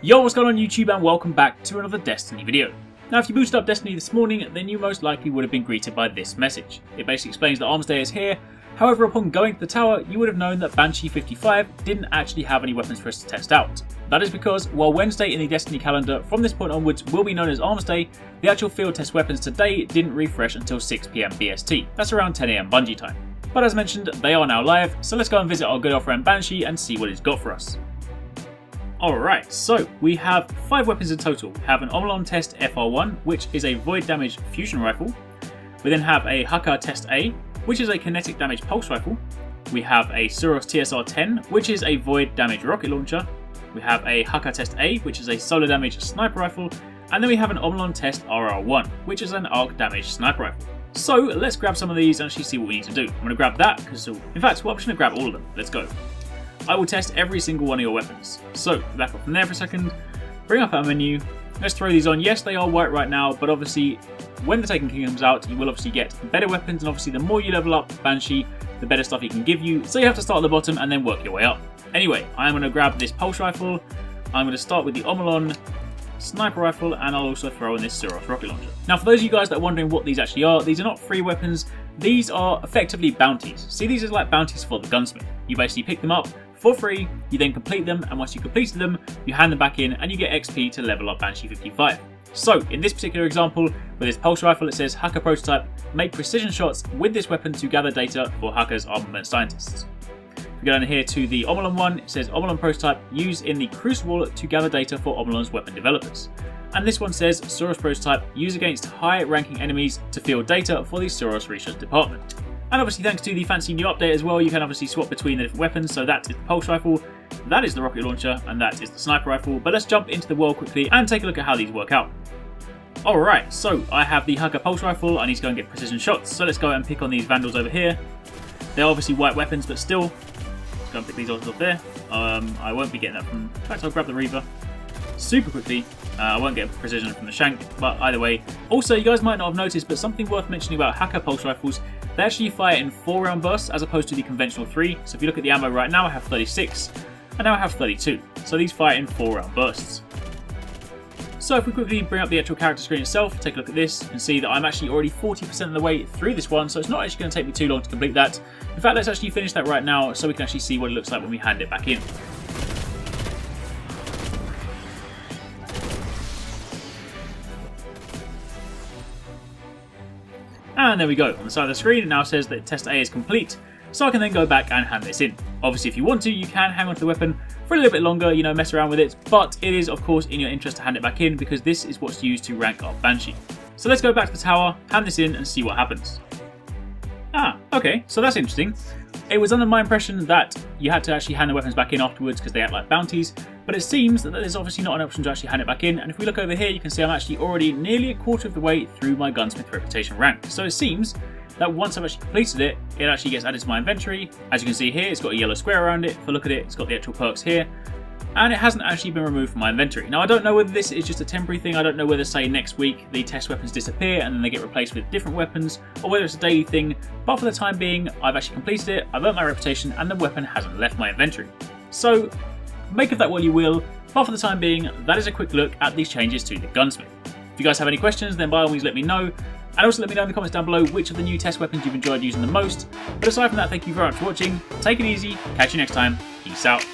Yo, what's going on YouTube, and welcome back to another Destiny video. Now if you boosted up Destiny this morning, then you most likely would have been greeted by this message. It basically explains that Arms Day is here. However, upon going to the tower, you would have known that Banshee 55 didn't actually have any weapons for us to test out. That is because, while Wednesday in the Destiny calendar from this point onwards will be known as Arms Day, the actual field test weapons today didn't refresh until 6 PM BST. That's around 10 AM Bungie time. But as mentioned, they are now live, so let's go and visit our good old friend Banshee and see what he's got for us. Alright, so we have 5 weapons in total. We have an Omlon Test FR1, which is a void damage fusion rifle. We then have a Haka Test A, which is a kinetic damage pulse rifle. We have a Suros TSR-10, which is a void damage rocket launcher. We have a Haka Test A, which is a solar damage sniper rifle. And then we have an Omlon Test RR1, which is an arc damage sniper rifle. So let's grab some of these and actually see what we need to do. I'm going to grab that, because in fact, well, I'm just going to grab all of them. Let's go. I will test every single one of your weapons. So, back up from there for a second, bring up our menu, let's throw these on. Yes, they are white right now, but obviously, when the Taken King comes out, you will obviously get better weapons, and obviously the more you level up Banshee, the better stuff he can give you, so you have to start at the bottom and then work your way up. Anyway, I'm going to grab this pulse rifle, I'm going to start with the Omlon sniper rifle, and I'll also throw in this Suros rocket launcher. Now for those of you guys that are wondering what these actually are, these are not free weapons, these are effectively bounties. See, these are like bounties for the Gunsmith. You basically pick them up for free, you then complete them, and once you completed them, you hand them back in and you get XP to level up Banshee 55. So, in this particular example, with this pulse rifle, it says Haka prototype, make precision shots with this weapon to gather data for Haka's armament scientists. If we go down here to the Omlon one, it says Omlon prototype, use in the Crucible to gather data for Omlon's weapon developers. And this one says Suros prototype, use against high ranking enemies to field data for the Suros research department. And obviously thanks to the fancy new update as well, you can obviously swap between the different weapons. So that is the pulse rifle, that is the rocket launcher, and that is the sniper rifle. But let's jump into the world quickly and take a look at how these work out. Alright, so I have the Haka pulse rifle, I need to go and get precision shots. So let's go and pick on these vandals over here. They're obviously white weapons, but still, let's go and pick these off there. I won't be getting that from, in fact I'll grab the Reaver super quickly. I won't get precision from the shank, but either way. Also, you guys might not have noticed, but something worth mentioning about Haka pulse rifles, they actually fire in 4-round bursts as opposed to the conventional 3. So if you look at the ammo right now, I have 36, and now I have 32. So these fire in 4-round bursts. So if we quickly bring up the actual character screen itself, take a look at this, and see that I'm actually already 40% of the way through this one, so it's not actually going to take me too long to complete that. In fact, let's actually finish that right now, so we can actually see what it looks like when we hand it back in. And there we go, on the side of the screen it now says that test A is complete, so I can then go back and hand this in. Obviously if you want to, you can hang on to the weapon for a little bit longer, you know, mess around with it, but it is of course in your interest to hand it back in because this is what's used to rank up Banshee. So let's go back to the tower, hand this in and see what happens. Ah, okay, so that's interesting. It was under my impression that you had to actually hand the weapons back in afterwards because they act like bounties, but it seems that there's obviously not an option to actually hand it back in, and if we look over here you can see I'm actually already nearly a quarter of the way through my Gunsmith reputation rank. So it seems that once I've actually completed it, it actually gets added to my inventory. As you can see here, it's got a yellow square around it. If I look at it, it's got the actual perks here, and it hasn't actually been removed from my inventory. Now I don't know whether this is just a temporary thing, I don't know whether say next week the test weapons disappear and then they get replaced with different weapons, or whether it's a daily thing, but for the time being I've actually completed it, I've earned my reputation and the weapon hasn't left my inventory. So make of that what you will, but for the time being that is a quick look at these changes to the Gunsmith. If you guys have any questions then by all means let me know, and also let me know in the comments down below which of the new test weapons you've enjoyed using the most. But aside from that, thank you very much for watching, take it easy, catch you next time, peace out.